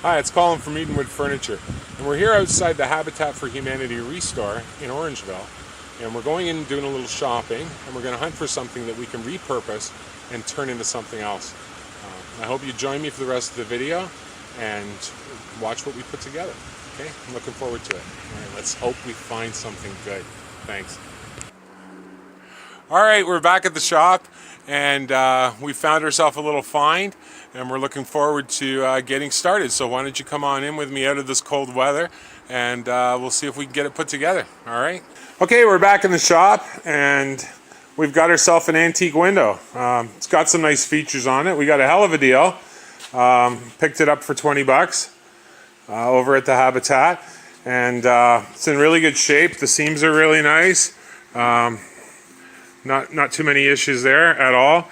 Hi, it's Colin from Edenwood Furniture, and we're here outside the Habitat for Humanity Restore in Orangeville, and we're going in and doing a little shopping, and we're going to hunt for something that we can repurpose and turn into something else. I hope you join me for the rest of the video and watch what we put together. Okay, I'm looking forward to it. All right, let's hope we find something good. Thanks. All right, we're back at the shop, and we found ourselves a little find, and we're looking forward to getting started. So why don't you come on in with me out of this cold weather, and we'll see if we can get it put together. All right. Okay, we're back in the shop, and we've got ourselves an antique window. It's got some nice features on it. We got a hell of a deal. Picked it up for 20 bucks over at the Habitat, and it's in really good shape. The seams are really nice. Not too many issues there at all.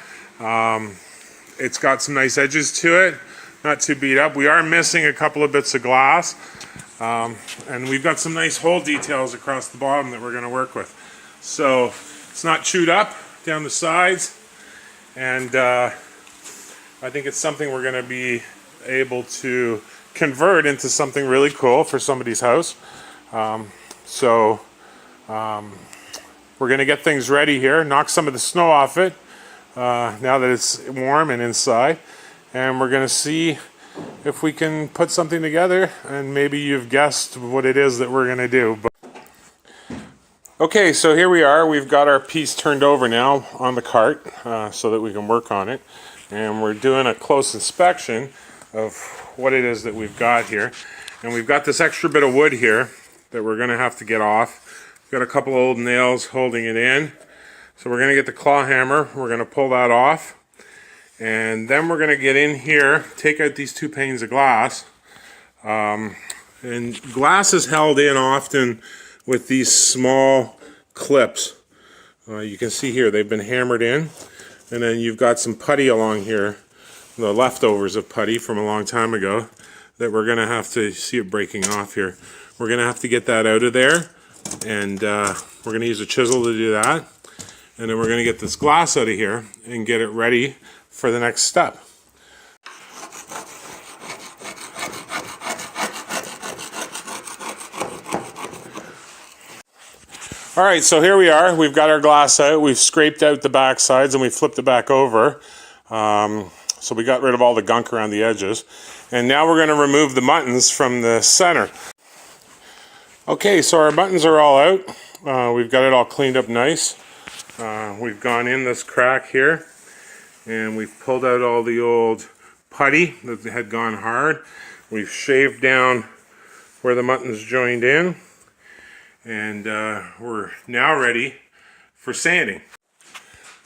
It's got some nice edges to it, not too beat up. We are missing a couple of bits of glass, and we've got some nice hole details across the bottom that we're going to work with. So it's not chewed up down the sides, and I think it's something we're going to be able to convert into something really cool for somebody's house. We're going to get things ready here, knock some of the snow off it now that it's warm and inside, and we're going to see if we can put something together, and maybe you've guessed what it is that we're going to do. Okay, so here we are. We've got our piece turned over now on the cart so that we can work on it, and we're doing a close inspection of what it is that we've got here. And we've got this extra bit of wood here that we're going to have to get off. Got a couple of old nails holding it in. So we're going to get the claw hammer. We're going to pull that off. And then we're going to get in here, take out these two panes of glass. And glass is held in often with these small clips. You can see here they've been hammered in. And then you've got some putty along here, the leftovers of putty from a long time ago, that we're going to have to see it breaking off here. We're going to have to get that out of there. And we're going to use a chisel to do that, and then we're going to get this glass out of here and get it ready for the next step. Alright, so here we are. We've got our glass out. We've scraped out the back sides and we flipped it back over. So we got rid of all the gunk around the edges. And now we're going to remove the buttons from the center. Okay, so our buttons are all out. We've got it all cleaned up nice. We've gone in this crack here, and we've pulled out all the old putty that had gone hard. We've shaved down where the buttons joined in, and we're now ready for sanding.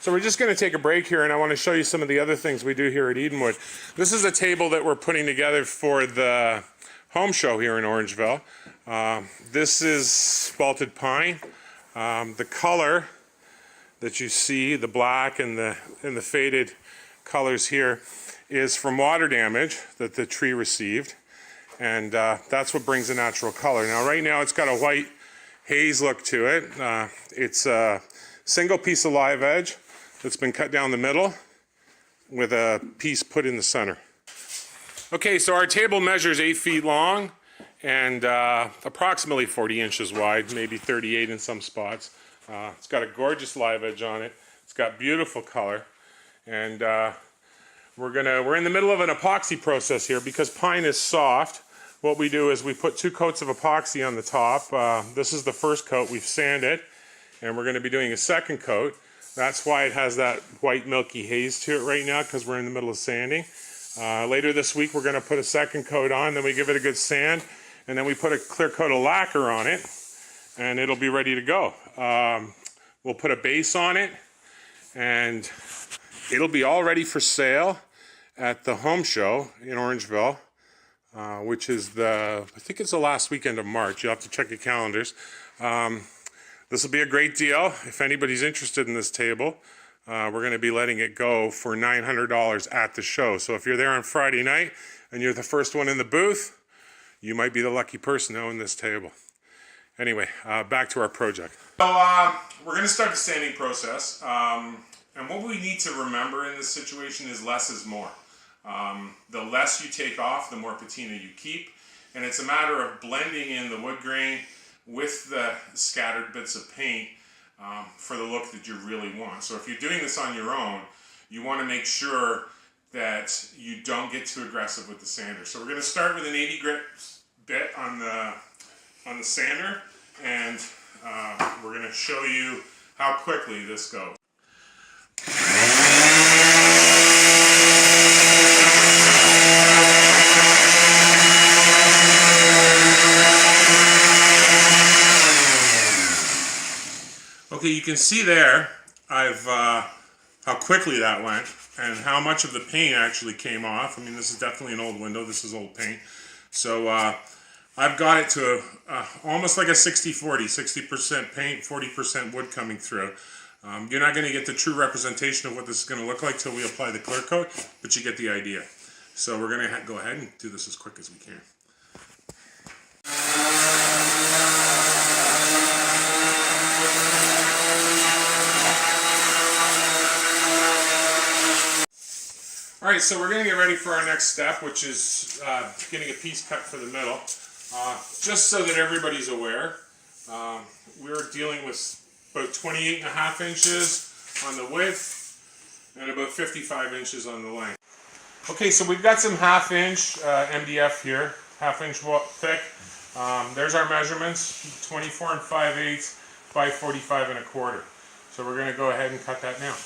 So we're just going to take a break here, and I want to show you some of the other things we do here at Edenwood. This is a table that we're putting together for the home show here in Orangeville. This is spalted pine. The color that you see, the black and the faded colors here, is from water damage that the tree received, and that's what brings a natural color. Now right now it's got a white haze look to it. It's a single piece of live edge that's been cut down the middle with a piece put in the center. Okay, so our table measures 8 feet long and approximately 40 inches wide, maybe 38 in some spots. It's got a gorgeous live edge on it. It's got beautiful color, and we're in the middle of an epoxy process here because pine is soft. What we do is we put 2 coats of epoxy on the top. This is the first coat. We've sanded, and we're going to be doing a second coat. That's why it has that white milky haze to it right now, because we're in the middle of sanding. Later this week we're going to put a second coat on, then we give it a good sand, and then we put a clear coat of lacquer on it, and it'll be ready to go. We'll put a base on it, and it'll be all ready for sale at the home show in Orangeville, which is I think it's the last weekend of March. You'll have to check your calendars. This will be a great deal. If anybody's interested in this table, we're going to be letting it go for $900 at the show. So if you're there on Friday night and you're the first one in the booth, you might be the lucky person to own this table. Anyway, back to our project. So we're going to start the sanding process. And what we need to remember in this situation is less is more. The less you take off, the more patina you keep. And it's a matter of blending in the wood grain with the scattered bits of paint for the look that you really want. So if you're doing this on your own, you want to make sure that you don't get too aggressive with the sander. So we're going to start with an 80 grit bit on the sander, and we're going to show you how quickly this goes. Okay, you can see there how quickly that went and how much of the paint actually came off. I mean, this is definitely an old window. This is old paint. So I've got it to almost like a 60-40, 60% paint, 40% wood coming through. You're not going to get the true representation of what this is going to look like till we apply the clear coat, but you get the idea. So we're going to go ahead and do this as quick as we can. Alright, so we're going to get ready for our next step, which is getting a piece cut for the middle. Just so that everybody's aware, we're dealing with about 28.5 inches on the width and about 55 inches on the length. Okay, so we've got some 1/2 inch MDF here, 1/2 inch thick. There's our measurements, 24 5/8 by 45 1/4. So we're going to go ahead and cut that now.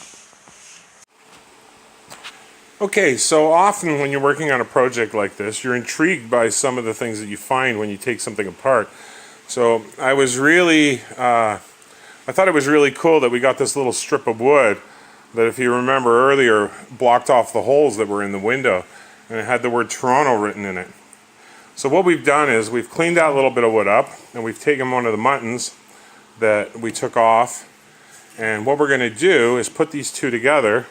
Okay, so often when you're working on a project like this, you're intrigued by some of the things that you find when you take something apart. So I thought it was really cool that we got this little strip of wood that, if you remember earlier, blocked off the holes that were in the window, and it had the word Toronto written in it. So what we've done is we've cleaned that little bit of wood up, and we've taken one of the muntins that we took off, and what we're going to do is put these two together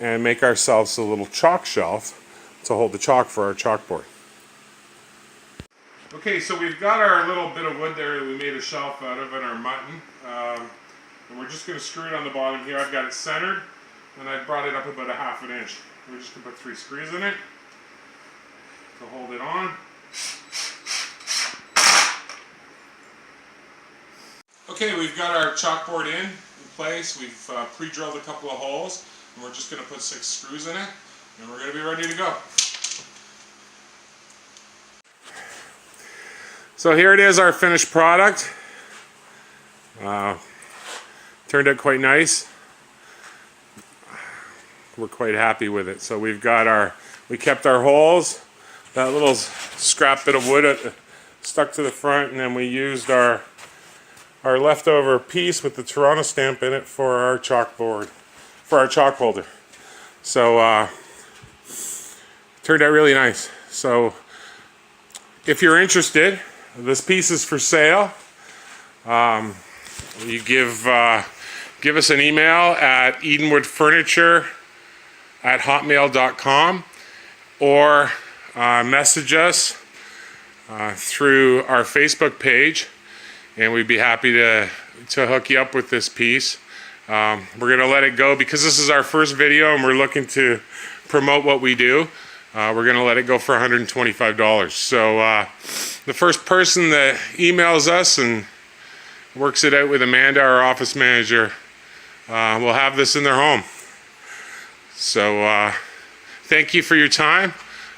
and make ourselves a little chalk shelf to hold the chalk for our chalkboard. Okay, so we've got our little bit of wood there that we made a shelf out of in our mutton. And we're just going to screw it on the bottom here. I've got it centered, and I've brought it up about 1/2 inch. We're just going to put 3 screws in it to hold it on. Okay, we've got our chalkboard in place. We've pre-drilled a couple of holes. And we're just going to put 6 screws in it, and we're going to be ready to go. So here it is, our finished product. Turned out quite nice. We're quite happy with it. So we kept our holes, that little scrap bit of wood stuck to the front, and then we used our leftover piece with the Toronto stamp in it for our chalkboard. For our chalk holder. So turned out really nice. So if you're interested, this piece is for sale. You give us an email at edenwoodfurniture@hotmail.com or message us through our Facebook page, and we'd be happy to hook you up with this piece. We're going to let it go because this is our first video and we're looking to promote what we do. We're going to let it go for $125. So the first person that emails us and works it out with Amanda, our office manager, will have this in their home. So thank you for your time.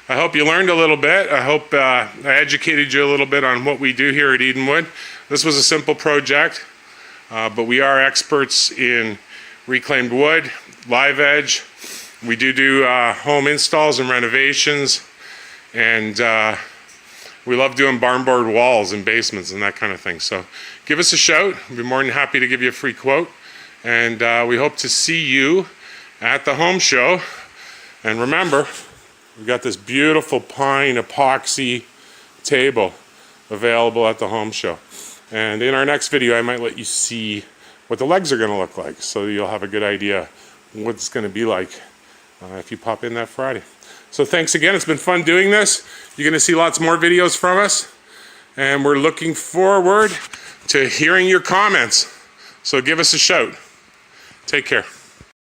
I hope you learned a little bit. I hope I educated you a little bit on what we do here at Edenwood. This was a simple project. But we are experts in reclaimed wood, live edge. We do home installs and renovations, and we love doing barn board walls and basements and that kind of thing. So give us a shout. We'd be more than happy to give you a free quote. And we hope to see you at the home show. And remember, we've got this beautiful pine epoxy table available at the home show. And in our next video, I might let you see what the legs are going to look like, so you'll have a good idea what it's going to be like if you pop in that Friday. So thanks again. It's been fun doing this. You're going to see lots more videos from us, and we're looking forward to hearing your comments. So give us a shout. Take care.